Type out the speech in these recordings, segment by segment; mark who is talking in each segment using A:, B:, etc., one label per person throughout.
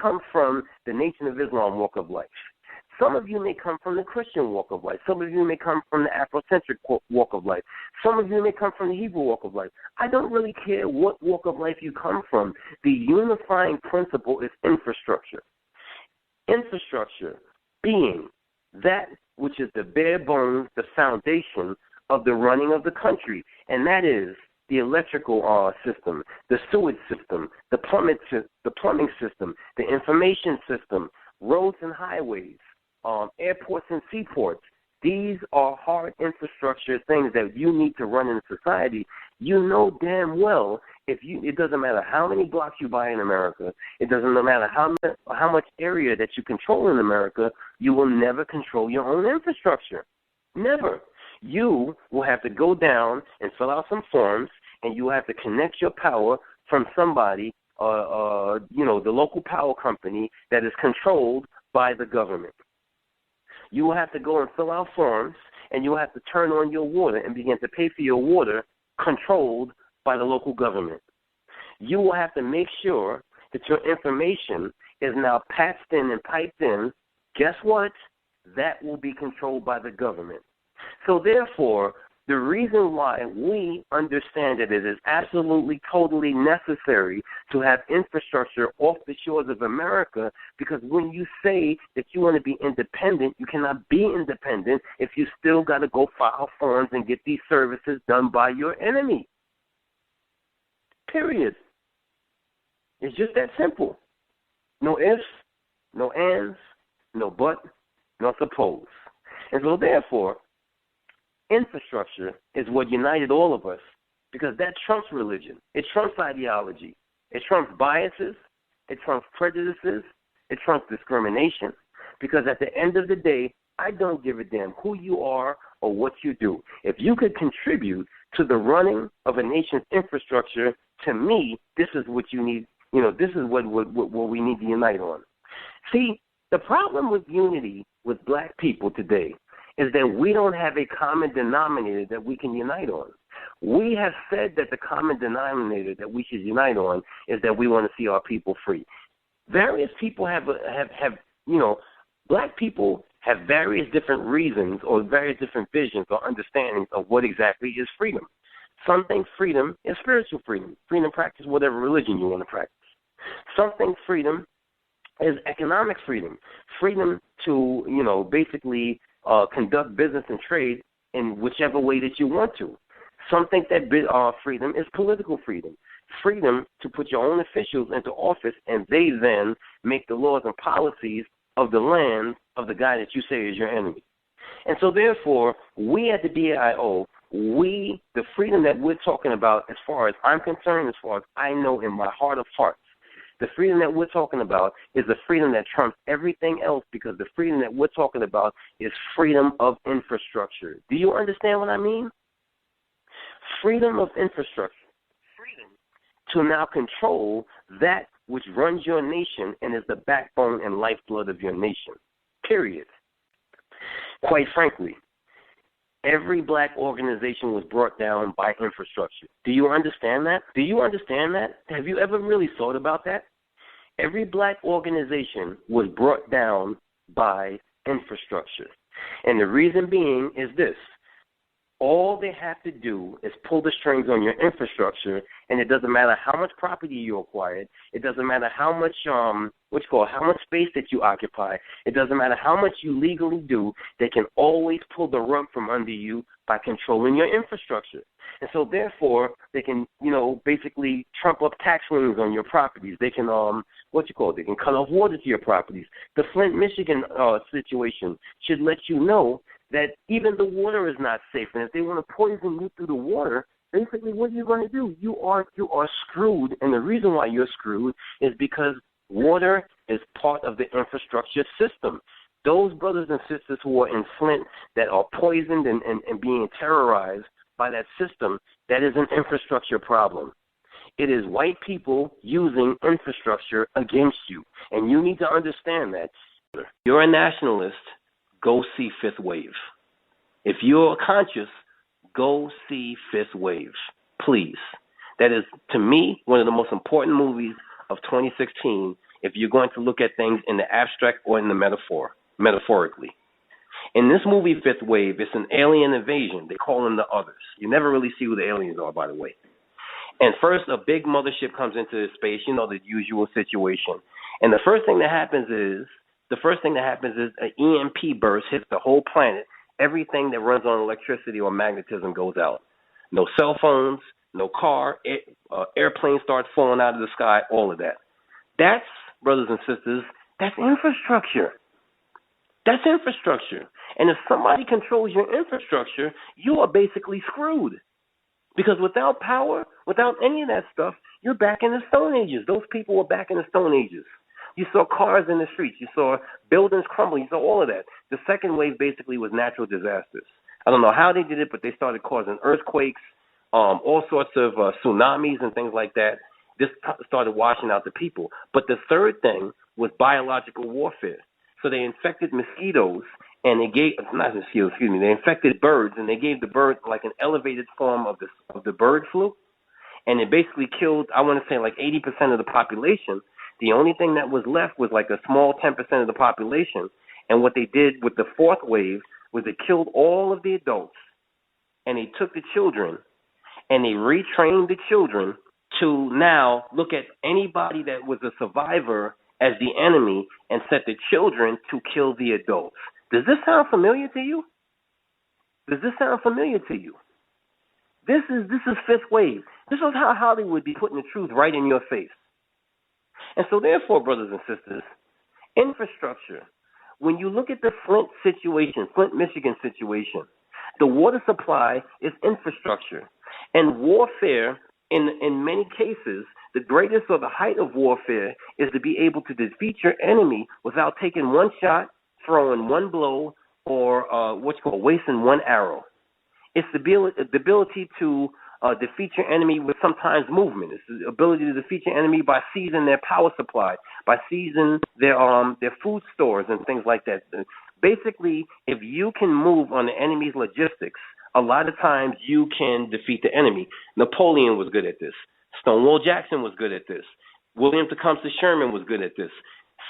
A: come from the Nation of Islam walk of life. Some of you may come from the Christian walk of life. Some of you may come from the Afrocentric walk of life. Some of you may come from the Hebrew walk of life. I don't really care what walk of life you come from. The unifying principle is infrastructure. Infrastructure being that which is the bare bones, the foundation of the running of the country, and that is the electrical system, the sewage system, the plumbing system, the information system, roads and highways, airports and seaports. These are hard infrastructure things that you need to run in society. You know damn well it doesn't matter how many blocks you buy in America, it doesn't matter how much area that you control in America, you will never control your own infrastructure. Never. You will have to go down and fill out some forms, and you will have to connect your power from somebody, the local power company that is controlled by the government. You will have to go and fill out forms, and you will have to turn on your water and begin to pay for your water controlled by the local government. You will have to make sure that your information is now patched in and piped in. Guess what? That will be controlled by the government. So therefore, the reason why we understand that it is absolutely, totally necessary to have infrastructure off the shores of America, because when you say that you want to be independent, you cannot be independent if you still got to go file forms and get these services done by your enemy. Period. It's just that simple. No ifs, no ands, no but, no suppose. And so therefore, infrastructure is what united all of us, because that trumps religion. It trumps ideology. It trumps biases. It trumps prejudices. It trumps discrimination. Because at the end of the day, I don't give a damn who you are or what you do. If you could contribute to the running of a nation's infrastructure, to me, this is what you need. This is what we need to unite on. See, the problem with unity with black people today is that we don't have a common denominator that we can unite on. We have said that the common denominator that we should unite on is that we want to see our people free. Various people have black people have various different reasons or various different visions or understandings of what exactly is freedom. Some think freedom is spiritual freedom. Freedom to practice whatever religion you want to practice. Some think freedom is economic freedom. Freedom to, basically conduct business and trade in whichever way that you want to. Some think that freedom is political freedom. Freedom to put your own officials into office, and they then make the laws and policies of the land of the guy that you say is your enemy. And so therefore, we at the DAIO, the freedom that we're talking about, as far as I'm concerned, as far as I know in my heart of hearts, the freedom that we're talking about is the freedom that trumps everything else, because the freedom that we're talking about is freedom of infrastructure. Do you understand what I mean? Freedom of infrastructure. Freedom to now control that which runs your nation and is the backbone and lifeblood of your nation. Period. Quite frankly, every black organization was brought down by infrastructure. Do you understand that? Do you understand that? Have you ever really thought about that? Every black organization was brought down by infrastructure. And the reason being is this. All they have to do is pull the strings on your infrastructure, and it doesn't matter how much property you acquired. It doesn't matter how much how much space that you occupy. It doesn't matter how much you legally do. They can always pull the rug from under you by controlling your infrastructure. And so therefore, they can, basically trump up tax liens on your properties. They can, they can cut off water to your properties. The Flint, Michigan situation should let you know that even the water is not safe. And if they want to poison you through the water, basically what are you going to do? You are screwed. And the reason why you're screwed is because water is part of the infrastructure system. Those brothers and sisters who are in Flint that are poisoned and being terrorized by that system, that is an infrastructure problem. It is white people using infrastructure against you. And you need to understand that. If you're a nationalist, go see Fifth Wave. If you're conscious, go see Fifth Wave. Please. That is, to me, one of the most important movies of 2016. if you're going to look at things in the abstract or in the metaphorically. In this movie, Fifth Wave, it's an alien invasion. They call them the others. You never really see who the aliens are, by the way. And first, a big mothership comes into space, the usual situation. And the first thing that happens is an EMP burst hits the whole planet. Everything that runs on electricity or magnetism goes out. No cell phones, no car, airplanes start falling out of the sky, all of that. That's, brothers and sisters, that's infrastructure. That's infrastructure. And if somebody controls your infrastructure, you are basically screwed. Because without power, without any of that stuff, you're back in the Stone Ages. Those people were back in the Stone Ages. You saw cars in the streets. You saw buildings crumbling. You saw all of that. The second wave basically was natural disasters. I don't know how they did it, but they started causing earthquakes, all sorts of tsunamis and things like that. This started washing out the people. But the third thing was biological warfare. So they infected mosquitoes, and they infected birds, and they gave the birds like an elevated form of the bird flu. And it basically killed, I want to say, like 80% of the population. The only thing that was left was like a small 10% of the population. And what they did with the fourth wave was they killed all of the adults, and they took the children, and they retrained the children to now look at anybody that was a survivor as the enemy and set the children to kill the adults. Does this sound familiar to you? This is fifth wave. This is how Hollywood be putting the truth right in your face. And so therefore, brothers and sisters, infrastructure, when you look at the Flint, Michigan situation, the water supply is infrastructure. And warfare, in many cases, the greatest or the height of warfare is to be able to defeat your enemy without taking one shot, throwing one blow, or wasting one arrow. It's the ability to defeat your enemy with sometimes movement. It's the ability to defeat your enemy by seizing their power supply, by seizing their food stores and things like that. Basically, if you can move on the enemy's logistics, a lot of times you can defeat the enemy. Napoleon was good at this. Stonewall Jackson was good at this. William Tecumseh Sherman was good at this.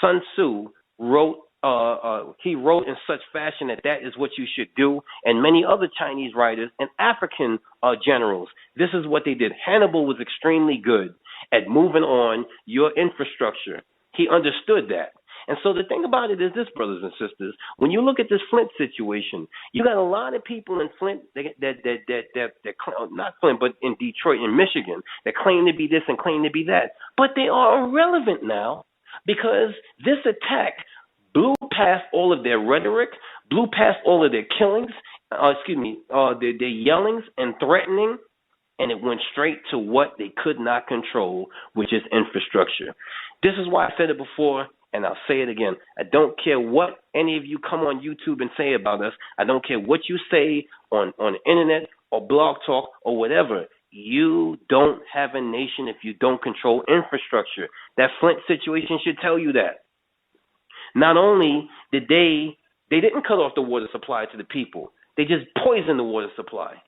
A: Sun Tzu wrote in such fashion that is what you should do, and many other Chinese writers and African generals. This is what they did. Hannibal was extremely good at moving on your infrastructure. He understood that. And so the thing about it is this, brothers and sisters, when you look at this Flint situation, you got a lot of people in Flint not Flint, but in Detroit and Michigan that claim to be this and claim to be that. But they are irrelevant now because this attack blew past all of their rhetoric, blew past all of their killings, their yellings and threatening, and it went straight to what they could not control, which is infrastructure. This is why I said it before, and I'll say it again. I don't care what any of you come on YouTube and say about us. I don't care what you say on the internet or blog talk or whatever. You don't have a nation if you don't control infrastructure. That Flint situation should tell you that. Not only did they didn't cut off the water supply to the people, they just poisoned the water supply.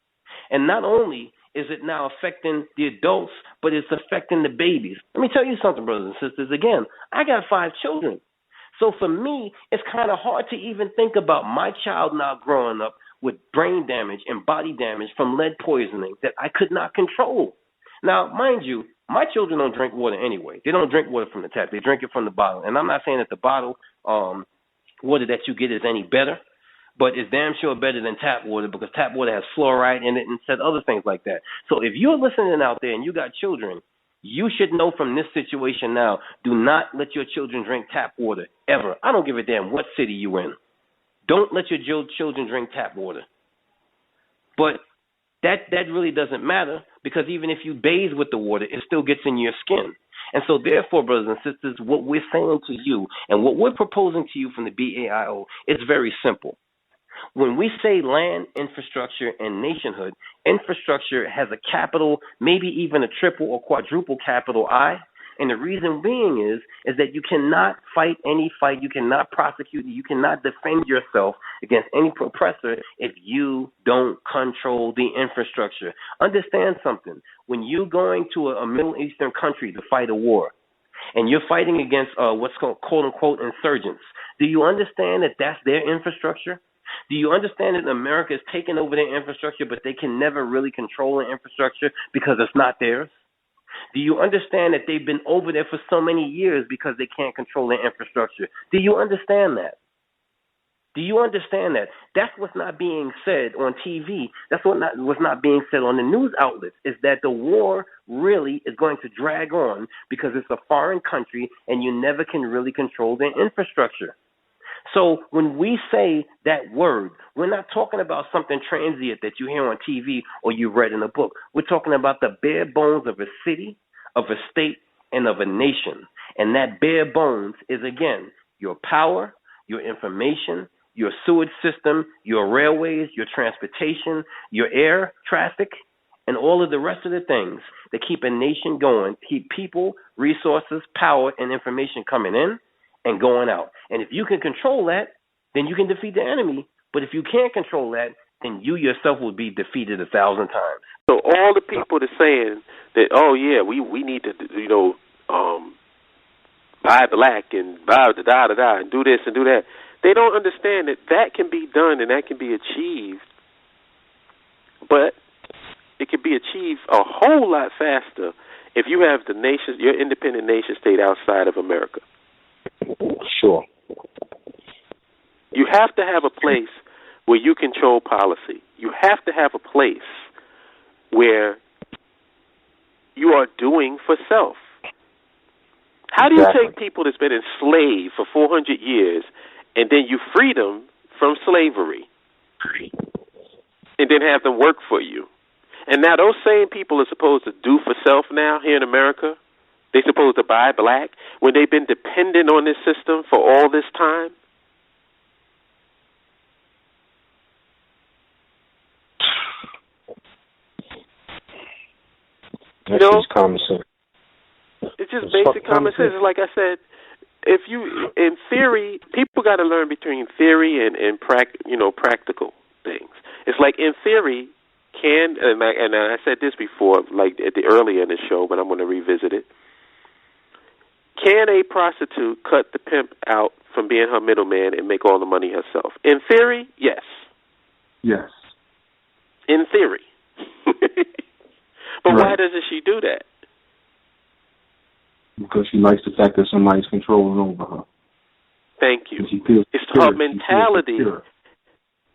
A: And not only is it now affecting the adults, but it's affecting the babies. Let me tell you something, brothers and sisters. Again, I got 5 children. So for me, it's kind of hard to even think about my child now growing up with brain damage and body damage from lead poisoning that I could not control. Now, mind you, my children don't drink water anyway. They don't drink water from the tap. They drink it from the bottle. And I'm not saying that the bottle water that you get is any better, but it's damn sure better than tap water because tap water has fluoride in it and said other things like that. So if you're listening out there and you got children, you should know from this situation now, do not let your children drink tap water ever. I don't give a damn what city you're in. Don't let your children drink tap water. But that really doesn't matter because even if you bathe with the water, it still gets in your skin. And so therefore, brothers and sisters, what we're saying to you and what we're proposing to you from the BAIO is very simple. When we say land, infrastructure, and nationhood, infrastructure has a capital, maybe even a triple or quadruple capital I. And the reason being is that you cannot fight any fight, you cannot prosecute, you cannot defend yourself against any oppressor if you don't control the infrastructure. Understand something. When you're going to a Middle Eastern country to fight a war, and you're fighting against what's called quote unquote insurgents. Do you understand that that's their infrastructure? Do you understand that America is taking over their infrastructure, but they can never really control their infrastructure because it's not theirs? Do you understand that they've been over there for so many years because they can't control their infrastructure? Do you understand that? Do you understand that? That's what's not being said on TV. That's what's not being said on the news outlets, is that the war really is going to drag on because it's a foreign country and you never can really control their infrastructure. So when we say that word, we're not talking about something transient that you hear on TV or you read in a book. We're talking about the bare bones of a city, of a state, and of a nation. And that bare bones is, again, your power, your information, your sewage system, your railways, your transportation, your air traffic, and all of the rest of the things that keep a nation going, keep people, resources, power, and information coming in and going out. And if you can control that, then you can defeat the enemy. But if you can't control that, then you yourself will be defeated 1,000 times.
B: So all the people that are saying that, oh yeah, we need to, buy black and buy da and do this and do that, they don't understand that that can be done and that can be achieved, but it can be achieved a whole lot faster if you have your independent nation state outside of America.
C: Sure.
B: You have to have a place where you control policy. You have to have a place where you are doing for self. How do you take people that's been enslaved for 400 years and then you free them from slavery and then have them work for you? And now those same people are supposed to do for self now here in America. They're supposed to buy black when they've been dependent on this system for all this time.
C: That's just common sense.
B: It's just basic common sense. Like I said, if you, in theory, people got to learn between theory and practical things. It's like in theory, and I said this before, like earlier in the show, but I'm going to revisit it. Can a prostitute cut the pimp out from being her middleman and make all the money herself? In theory, yes.
C: Yes.
B: In theory. But why doesn't she do that?
C: Because she likes the fact that somebody's controlling over her.
B: Thank you. It's her mentality.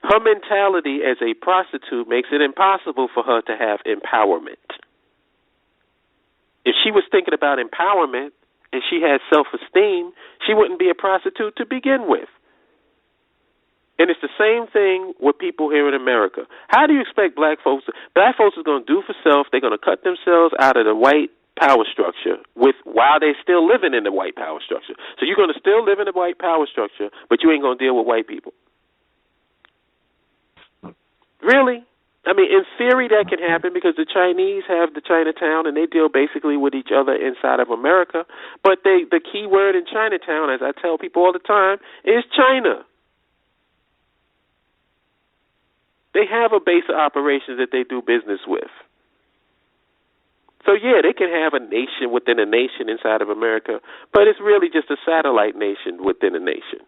B: Her mentality as a prostitute makes it impossible for her to have empowerment. If she was thinking about empowerment and she had self-esteem, she wouldn't be a prostitute to begin with. And it's the same thing with people here in America. How do you expect black folks are going to do for self? They're going to cut themselves out of the white power structure while they're still living in the white power structure. So you're going to still live in the white power structure, but you ain't going to deal with white people. Really? I mean, in theory that can happen because the Chinese have the Chinatown and they deal basically with each other inside of America. But the key word in Chinatown, as I tell people all the time, is China. They have a base of operations that they do business with. So, yeah, they can have a nation within a nation inside of America, but it's really just a satellite nation within a nation.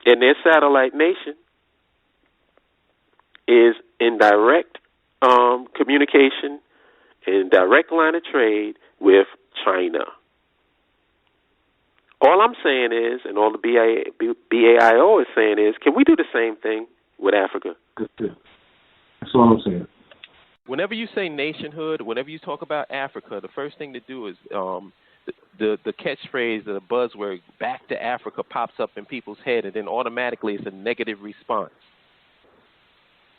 B: And their satellite nation is in direct communication, in direct line of trade with China. All I'm saying is, and all the BAIO is saying is, can we do the same thing with Africa?
C: That's all I'm saying.
D: Whenever you say nationhood, whenever you talk about Africa, the first thing to do is the catchphrase, the buzzword, back to Africa pops up in people's head, and then automatically it's a negative response.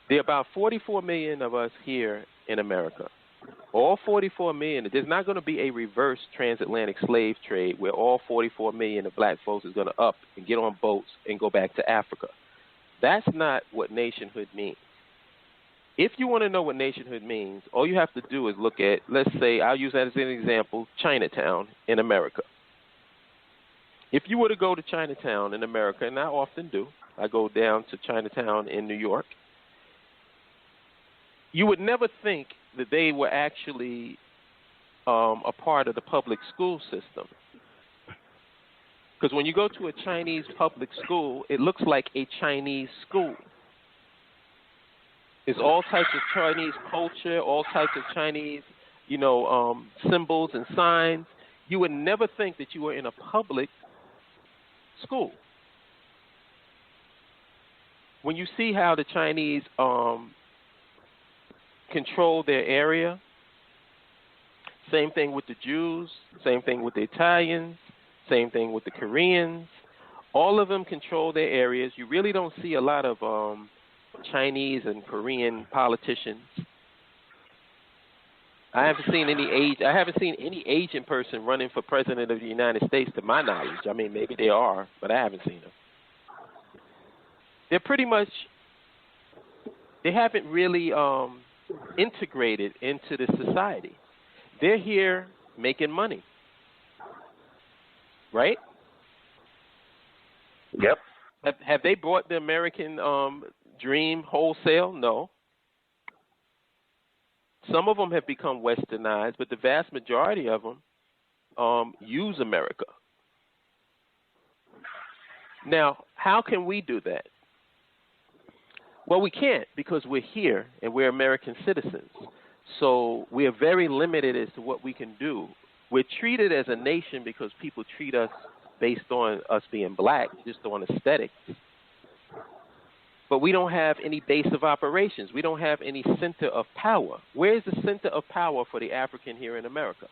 D: There are about 44 million of us here in America. All 44 million, there's not going to be a reverse transatlantic slave trade where all 44 million of black folks is going to up and get on boats and go back to Africa. That's not what nationhood means. If you want to know what nationhood means, all you have to do is look at, let's say, I'll use that as an example, Chinatown in America. If you were to go to Chinatown in America, and I often do, I go down to Chinatown in New York, you would never think that they were actually a part of the public school system. Because when you go to a Chinese public school, it looks like a Chinese school. It's all types of Chinese culture, all types of Chinese, symbols and signs. You would never think that you were in a public school. When you see how the Chinese control their area, same thing with the Jews, same thing with the Italians, same thing with the Koreans. All of them control their areas. You really don't see a lot of Chinese and Korean politicians. I haven't seen any Asian person running for president of the United States, to my knowledge. I mean, maybe they are, but I haven't seen them. They're pretty much, they haven't really integrated into the society. They're here making money, right?
A: Yep.
D: Have they brought the American dream wholesale? No. Some of them have become westernized, but the vast majority of them use America. Now, how can we do that? Well, we can't, because we're here and we're American citizens. So we are very limited as to what we can do. We're treated as a nation because people treat us based on us being black, just on aesthetics. But we don't have any base of operations. We don't have any center of power. Where is the center of power for the African here in America?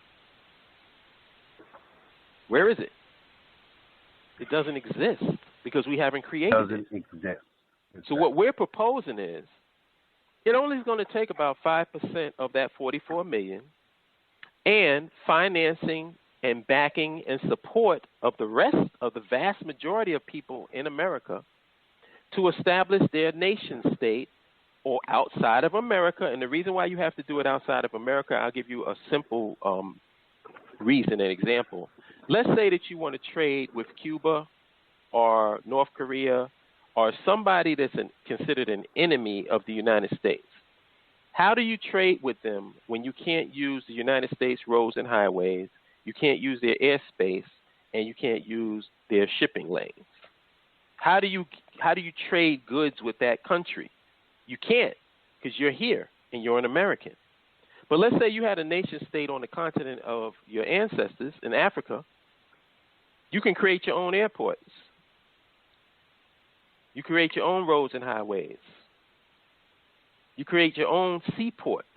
D: Where is it? It doesn't exist because we haven't created it.
E: Doesn't exist.
D: So what we're proposing is, it only is going to take about 5% of that 44 million, and financing and backing and support of the rest of the vast majority of people in America to establish their nation state or outside of America. And the reason why you have to do it outside of America, I'll give you a simple reason and example. Let's say that you want to trade with Cuba or North Korea or somebody that's considered an enemy of the United States. How do you trade with them when you can't use the United States roads and highways, you can't use their airspace, and you can't use their shipping lanes? How do you trade goods with that country? You can't, because you're here and you're an American. But let's say you had a nation state on the continent of your ancestors in Africa. You can create your own airports. You create your own roads and highways. You create your own seaports.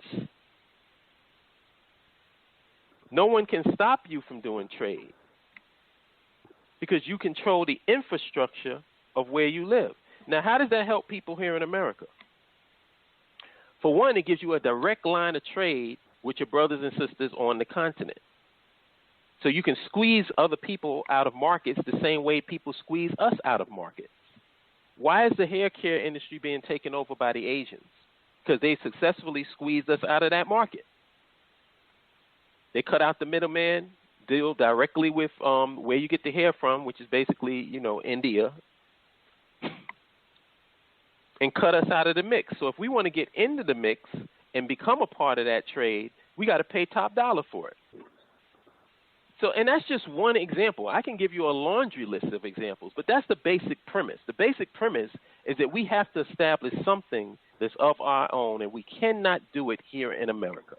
D: No one can stop you from doing trade because you control the infrastructure of where you live. Now, how does that help people here in America? For one, it gives you a direct line of trade with your brothers and sisters on the continent. So you can squeeze other people out of markets the same way people squeeze us out of markets. Why is the hair care industry being taken over by the Asians? Because they successfully squeezed us out of that market. They cut out the middleman, deal directly with where you get the hair from, which is basically, India, and cut us out of the mix. So if we want to get into the mix and become a part of that trade, we got to pay top dollar for it. So, and that's just one example. I can give you a laundry list of examples, but that's the basic premise. The basic premise is that we have to establish something that's of our own, and we cannot do it here in America.